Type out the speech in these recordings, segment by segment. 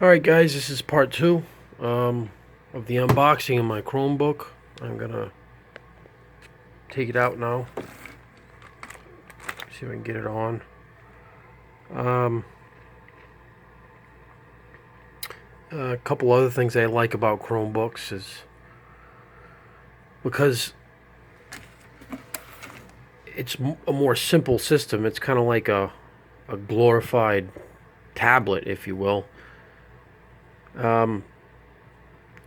Alright guys, this is part two of the unboxing of my Chromebook. I'm gonna take it out now. See if I can get it on. Um, a couple other things I like about Chromebooks is because it's a more simple system. It's kind of like a glorified tablet, if you will.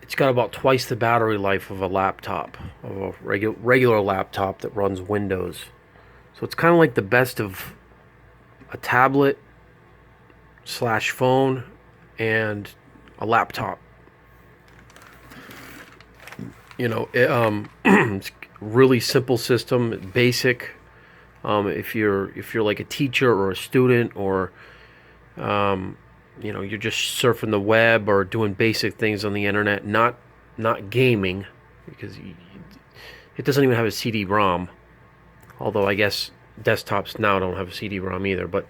It's got about twice the battery life of a laptop, of a regular laptop that runs Windows. So it's kind of like the best of a tablet slash phone and a laptop. It's really simple system, basic. If you're like a teacher or a student, or you're just surfing the web or doing basic things on the internet, not gaming, because it doesn't even have a CD-ROM. Although I guess desktops now don't have a CD-ROM either, but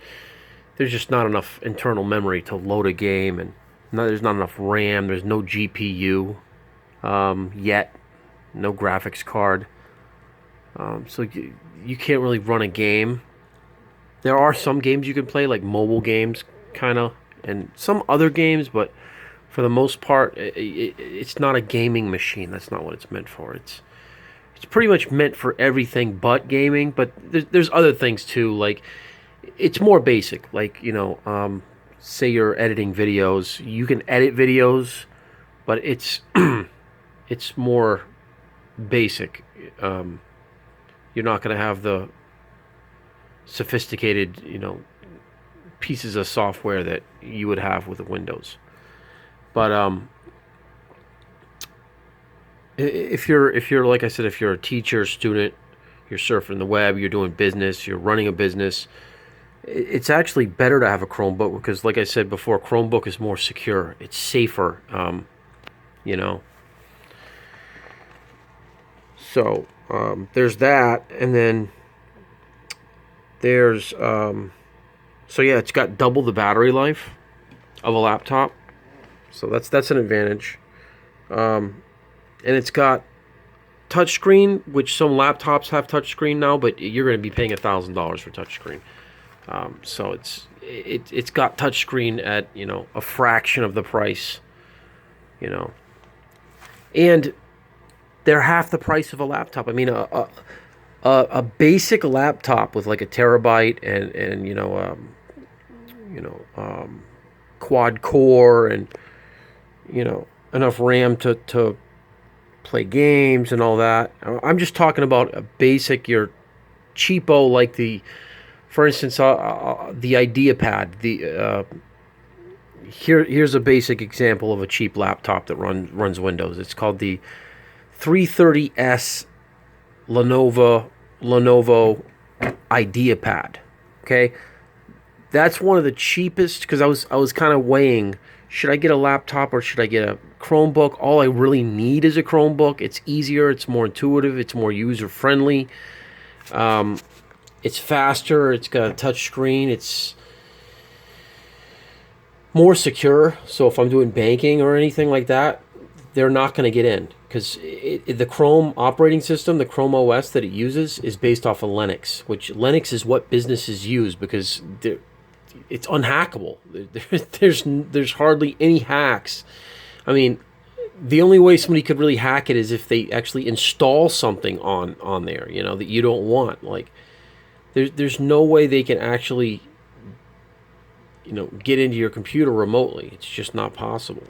there's just not enough internal memory to load a game, and there's not enough RAM. There's no GPU yet, no graphics card, so you can't really run a game. There are some games you can play, like mobile games, kind of, and some other games, but for the most part, it's not a gaming machine. That's not what it's meant for. It's pretty much meant for everything but gaming, but there's other things too. Like, it's more basic. Like, say you're editing videos, you can edit videos, but it's it's more basic. You're not going to have the sophisticated, pieces of software that you would have with a Windows. But if you're like I said, if you're a teacher, student, you're surfing the web, you're doing business, you're running a business, it's actually better to have a Chromebook, because, like I said before, Chromebook is more secure. It's safer. You know. So there's that, and then there's so yeah, it's got double the battery life of a laptop, so that's an advantage. And it's got touchscreen, which some laptops have touchscreen now, but you're going to be paying $1,000 for touchscreen. So it's got touchscreen at a fraction of the price, and they're half the price of a laptop. I mean, a basic laptop with like a terabyte and quad core and enough RAM to play games and all that. I'm just talking about a basic, your cheapo, like for instance, the IdeaPad. Here's a basic example of a cheap laptop that runs Windows. It's called the 330S Lenovo IdeaPad. Okay, that's one of the cheapest, because I was kind of weighing, should I get a laptop or should I get a Chromebook? All I really need is a Chromebook. It's easier, it's more intuitive, it's more user friendly. It's faster, it's got a touch screen, it's more secure. So if I'm doing banking or anything like that, they're not going to get in, because the Chrome operating system, the Chrome OS that it uses, is based off of Linux, which Linux is what businesses use because it's unhackable. There's hardly any hacks. I mean, the only way somebody could really hack it is if they actually install something on there, that you don't want. Like, there's no way they can actually, get into your computer remotely. It's just not possible.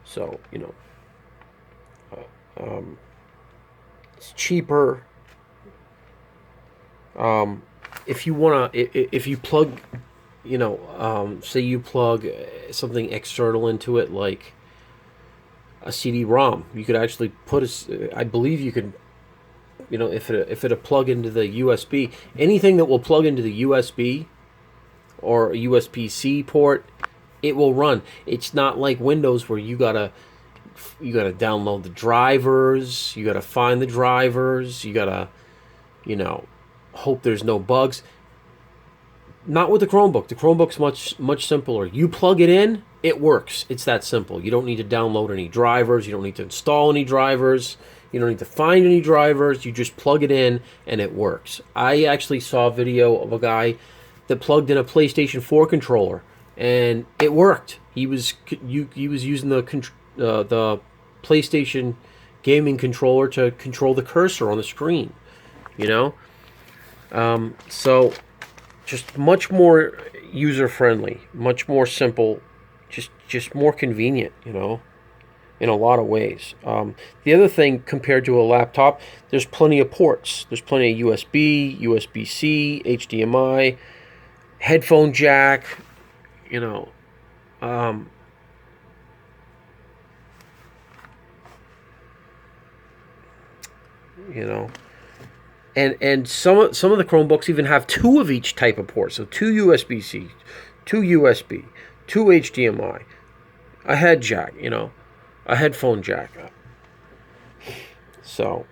So, it's cheaper. If you wanna, if you plug, say you plug something external into it, like a CD-ROM, you could actually put I believe you could, if it'll plug into the USB, anything that will plug into the USB or a USB-C port, it will run. It's not like Windows where you gotta download the drivers, you gotta find the drivers, you gotta, hope there's no bugs. Not with the Chromebook. The Chromebook's much simpler. You plug it in, it works. It's that simple. You don't need to download any drivers. You don't need to install any drivers. You don't need to find any drivers. You just plug it in and it works. I actually saw a video of a guy that plugged in a PlayStation 4 controller and it worked. He was using the PlayStation gaming controller to control the cursor on the screen. So just much more user friendly, much more simple, just more convenient, in a lot of ways. The other thing, compared to a laptop, there's plenty of ports. There's plenty of USB, USB-C, HDMI, headphone jack, And some of the Chromebooks even have two of each type of port. So two USB-C, two USB, two HDMI, a head jack, a headphone jack. So,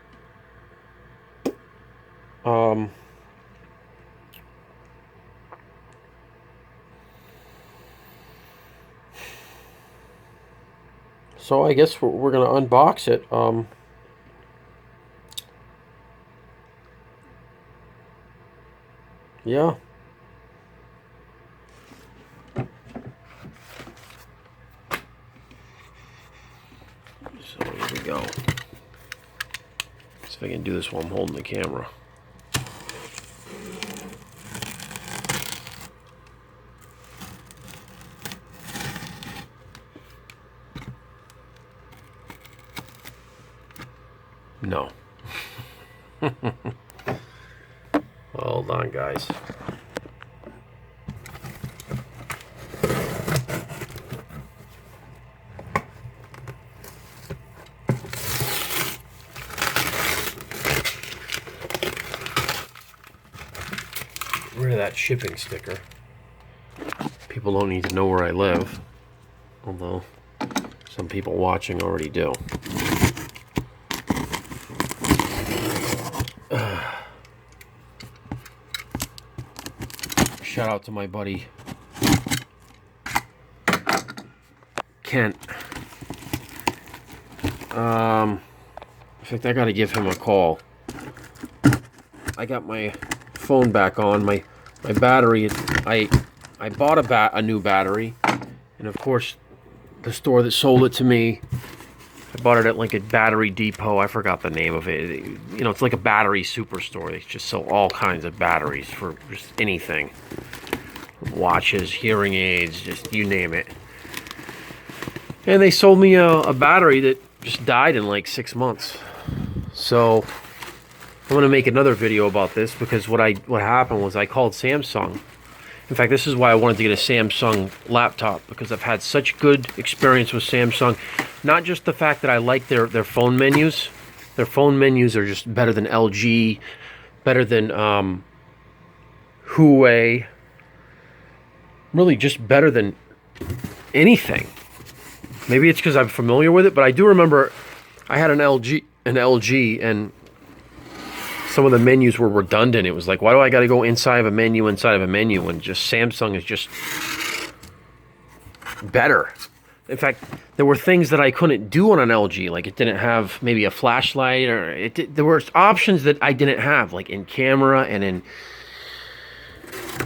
so I guess we're gonna unbox it. Yeah. So here we go. See if I can do this while I'm holding the camera. No. Hold on, guys. Get rid of that shipping sticker. People don't need to know where I live, although some people watching already do. Shout out to my buddy Kent. In fact, I gotta give him a call. I got my phone back on. My battery. I bought a new battery, and of course, the store that sold it to me, I bought it at like a battery depot. I forgot the name of it. It's like a battery superstore. They just sell all kinds of batteries for just anything. Watches, hearing aids, just you name it. And they sold me a battery that just died in like 6 months. So I'm going to make another video about this, because what happened was I called Samsung. In fact, this is why I wanted to get a Samsung laptop, because I've had such good experience with Samsung. Not just the fact that I like their phone menus. Their phone menus are just better than LG, better than Huawei. Really just better than anything. Maybe it's because I'm familiar with it, but I do remember I had an LG, and some of the menus were redundant. It was like, why do I got to go inside of a menu, when just Samsung is just better. In fact, there were things that I couldn't do on an LG, like it didn't have maybe a flashlight, or there were options that I didn't have, like in camera and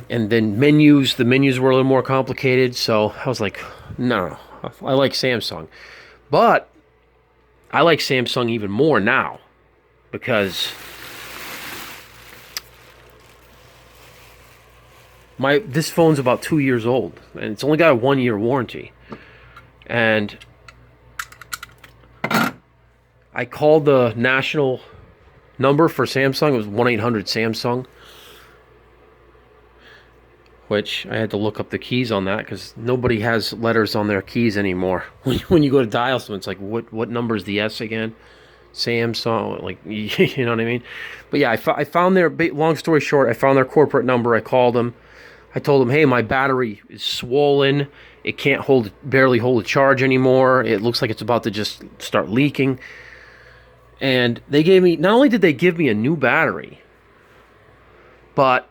then menus. The menus were a little more complicated, so I was like, no, I like Samsung. But I like Samsung even more now, because this phone's about 2 years old, and it's only got a 1-year warranty. And I called the national number for Samsung. It was 1-800-SAMSUNG. Which I had to look up the keys on that, because nobody has letters on their keys anymore. When you go to dial someone, it's like, what number is the S again? Samsung, like, you know what I mean? But yeah, I found their, long story short, I found their corporate number. I called them. I told them, hey, my battery is swollen. It can't barely hold a charge anymore. It looks like it's about to just start leaking. And they gave me, not only did they give me a new battery, but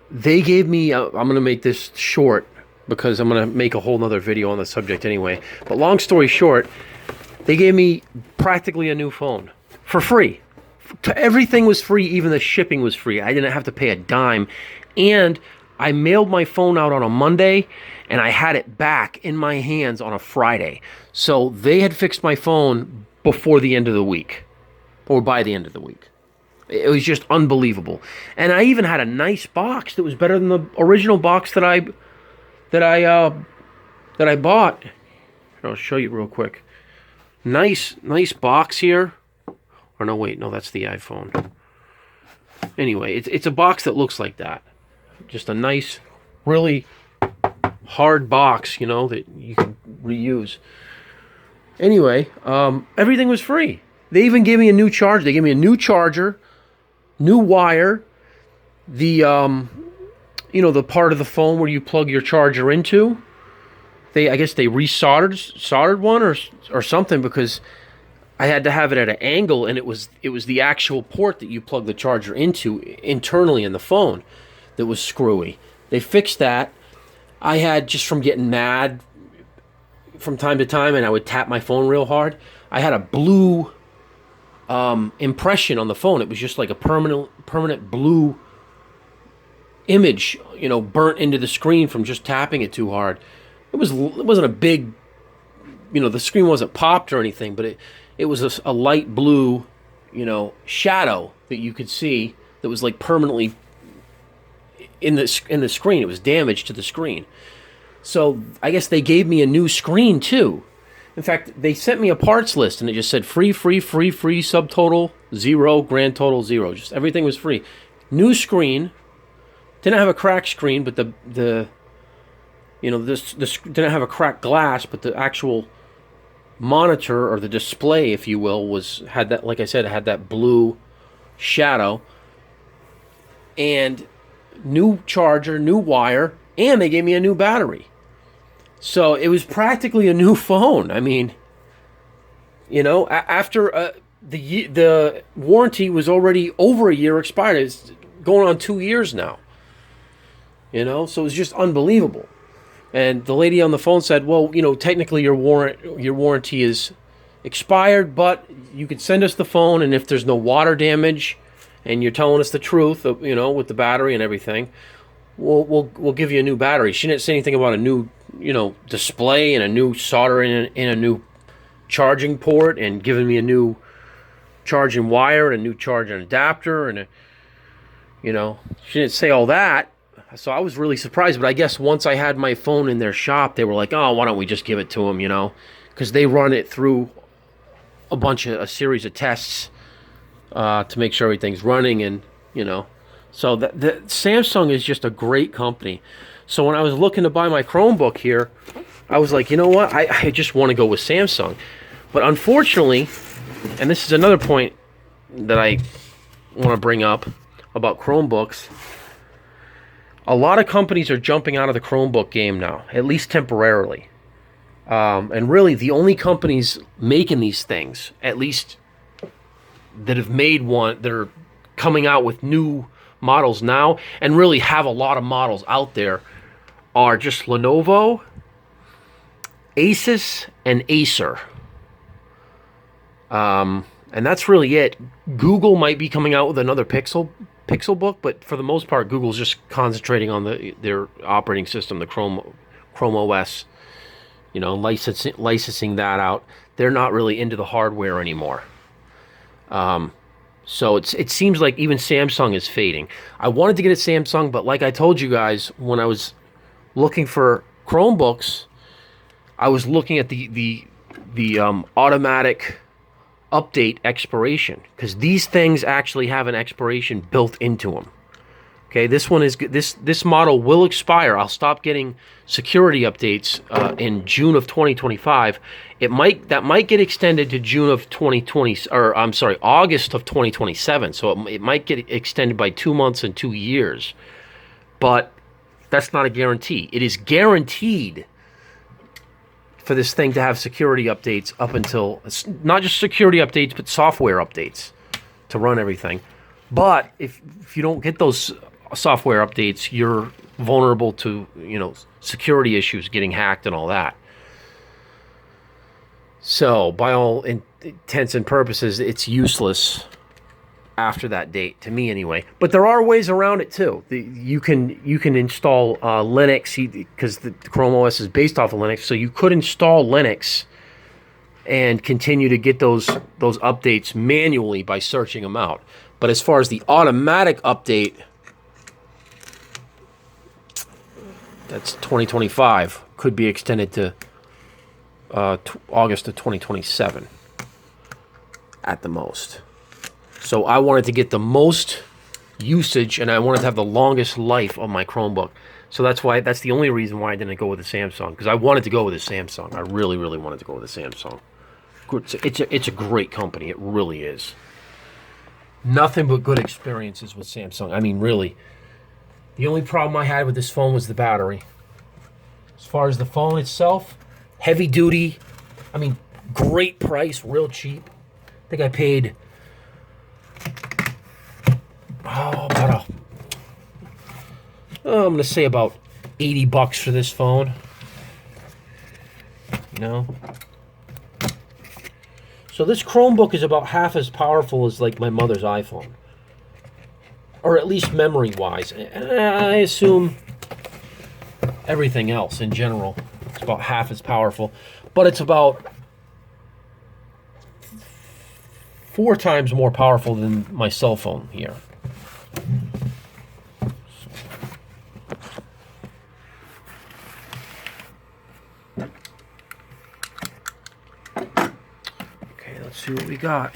they gave me, I'm going to make this short because I'm going to make a whole nother video on the subject anyway. But long story short, they gave me practically a new phone for free. Everything was free, even the shipping was free. I didn't have to pay a dime. And I mailed my phone out on a Monday, and I had it back in my hands on a Friday. So they had fixed my phone before the end of the week, or by the end of the week. It was just unbelievable. And I even had a nice box that was better than the original box that I bought. I'll show you real quick. Nice box here. Or no, wait, no, that's the iPhone. Anyway, it's a box that looks like that. Just a nice, really hard box, you know, that you can reuse. Anyway, everything was free. They even gave me a new charger. They gave me a new charger, new wire, the the part of the phone where you plug your charger into. I guess they soldered one or something, because I had to have it at an angle, and it was the actual port that you plug the charger into internally in the phone that was screwy. They fixed that. I had, just from getting mad from time to time, and I would tap my phone real hard, I had a blue impression on the phone. It was just like a permanent blue image, burnt into the screen from just tapping it too hard. It wasn't a big, the screen wasn't popped or anything, but it was a light blue, shadow that you could see that was like permanently in the screen. It was damage to the screen. So I guess they gave me a new screen too. In fact, they sent me a parts list, and it just said free, subtotal 0, grand total 0. Just everything was free. New screen. Didn't have a cracked screen, but this didn't have a cracked glass, but the actual monitor, or the display, if you will, had that, like I said, it had that blue shadow. And new charger, new wire, and they gave me a new battery. So it was practically a new phone. I mean, after the warranty was already over a year expired. It's going on 2 years now. So it was just unbelievable. And the lady on the phone said, well, technically your warranty is expired, but you could send us the phone, and if there's no water damage and you're telling us the truth, with the battery and everything, we'll give you a new battery. She didn't say anything about a new, display and a new solder in a new charging port, and giving me a new charging wire and a new charging adapter, and she didn't say all that. So I was really surprised, but I guess once I had my phone in their shop, they were like, oh, why don't we just give it to them, because they run it through a series of tests to make sure everything's running, and, So the Samsung is just a great company. So when I was looking to buy my Chromebook here, I was like, you know what, I just want to go with Samsung. But unfortunately, and this is another point that I want to bring up about Chromebooks, a lot of companies are jumping out of the Chromebook game now, at least temporarily. And really, the only companies making these things, at least that have made one, that are coming out with new models now, and really have a lot of models out there, are just Lenovo, Asus, and Acer. And that's really it. Google might be coming out with another Pixel book, but for the most part, Google's just concentrating on their operating system, the Chrome OS. Licensing that out. They're not really into the hardware anymore. So it seems like even Samsung is fading. I wanted to get a Samsung, but like I told you guys, when I was looking for Chromebooks, I was looking at the automatic update expiration, because these things actually have an expiration built into them. Okay, this model will expire. I'll stop getting security updates in June of 2025. That might get extended to June of 2020, or I'm sorry, August of 2027. So it might get extended by 2 months and 2 years, but that's not a guarantee. It is guaranteed for this thing to have security updates up until, not just security updates, but software updates to run everything. But if you don't get those software updates, you're vulnerable to, you know, security issues, getting hacked and all that. So by all intents and purposes, it's useless after that date, to me anyway. But there are ways around it too. You can install Linux, because the Chrome OS is based off of Linux, so you could install Linux and continue to get those updates manually by searching them out. But as far as the automatic update, that's 2025, could be extended to August of 2027 at the most. So I wanted to get the most usage, and I wanted to have the longest life of my Chromebook. So that's the only reason why I didn't go with the Samsung, because I wanted to go with the Samsung. I really, really wanted to go with the Samsung. It's a great company. It really is. Nothing but good experiences with Samsung. I mean, really. The only problem I had with this phone was the battery. As far as the phone itself, heavy duty. I mean, great price, real cheap. I think I paid I'm gonna say about $80 for this phone. You know. So this Chromebook is about half as powerful as like my mother's iPhone, or at least memory-wise. I assume everything else in general is about half as powerful, but it's about 4 times more powerful than my cell phone here. Okay, let's see what we got.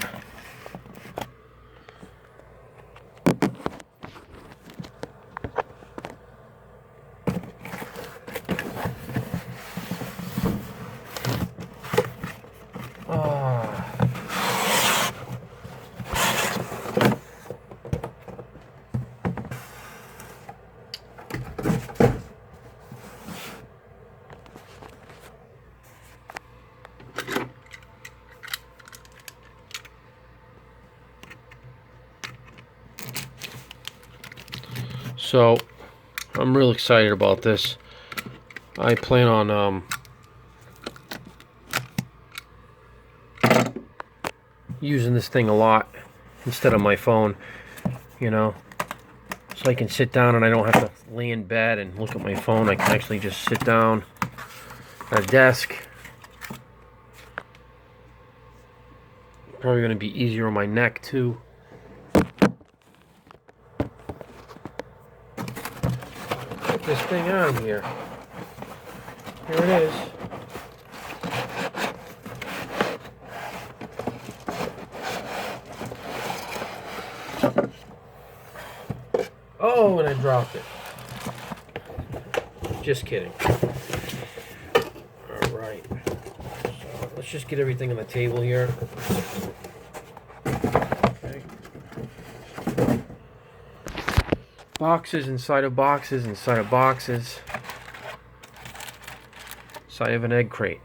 So, I'm real excited about this. I plan on using this thing a lot instead of my phone, you know, so I can sit down and I don't have to lay in bed and look at my phone. I can actually just sit down at a desk. Probably going to be easier on my neck too. Put this thing on here. Here it is. Oh, and I dropped it. Just kidding. Alright. So let's just get everything on the table here. Okay. Boxes inside of boxes inside of boxes. Side of an egg crate.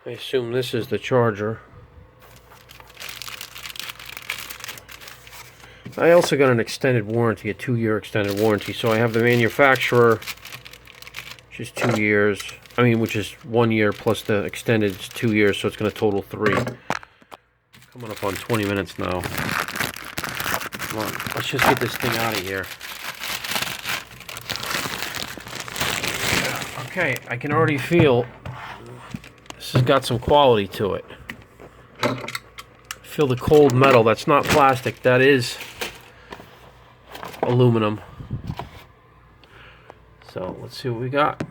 I assume this is the charger. I also got an extended warranty, a 2-year extended warranty. So I have the manufacturer, which is 2 years. I mean, which is 1 year plus the extended is 2 years, so it's going to total 3. Coming up on 20 minutes now. Come on, let's just get this thing out of here. Okay, I can already feel this has got some quality to it. Feel the cold metal. That's not plastic. That is aluminum. So let's see what we got.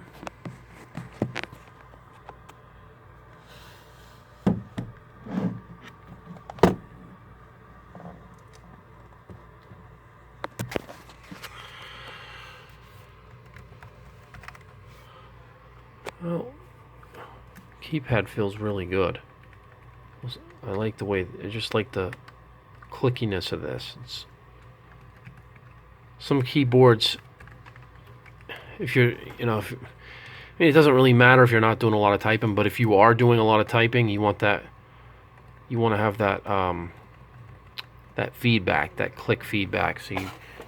Well, keypad feels really good. I like the way, I just like the clickiness of this. some keyboards, if you're, you know, if, I mean, it doesn't really matter if you're not doing a lot of typing, but if you are doing a lot of typing, you want that, you want to have that that feedback, that click feedback, so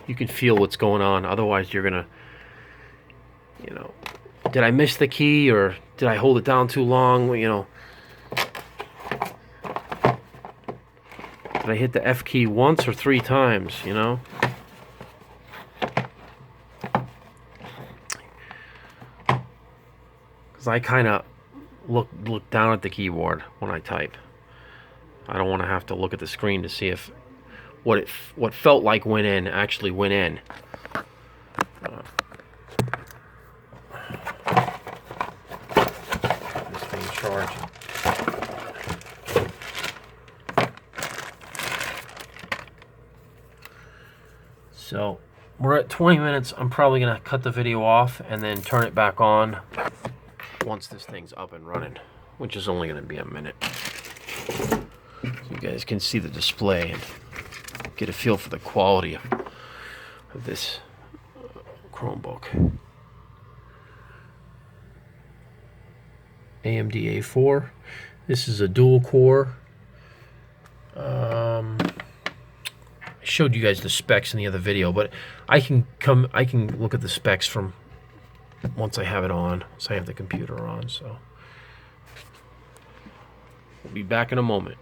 you can feel what's going on. Otherwise, you're gonna, you know, did I miss the key, or did I hold it down too long? You know, did I hit the F key once or 3 times? You know. Because I kind of look down at the keyboard when I type. I don't want to have to look at the screen to see if what felt like went in actually went in. This being charged. So we're at 20 minutes. I'm probably gonna cut the video off and then turn it back on once this thing's up and running, which is only going to be a minute. So you guys can see the display and get a feel for the quality of this Chromebook. AMD A4. This is a dual core. I showed you guys the specs in the other video, but I can look at the specs from once I have it on, once I have the computer on. So we'll be back in a moment.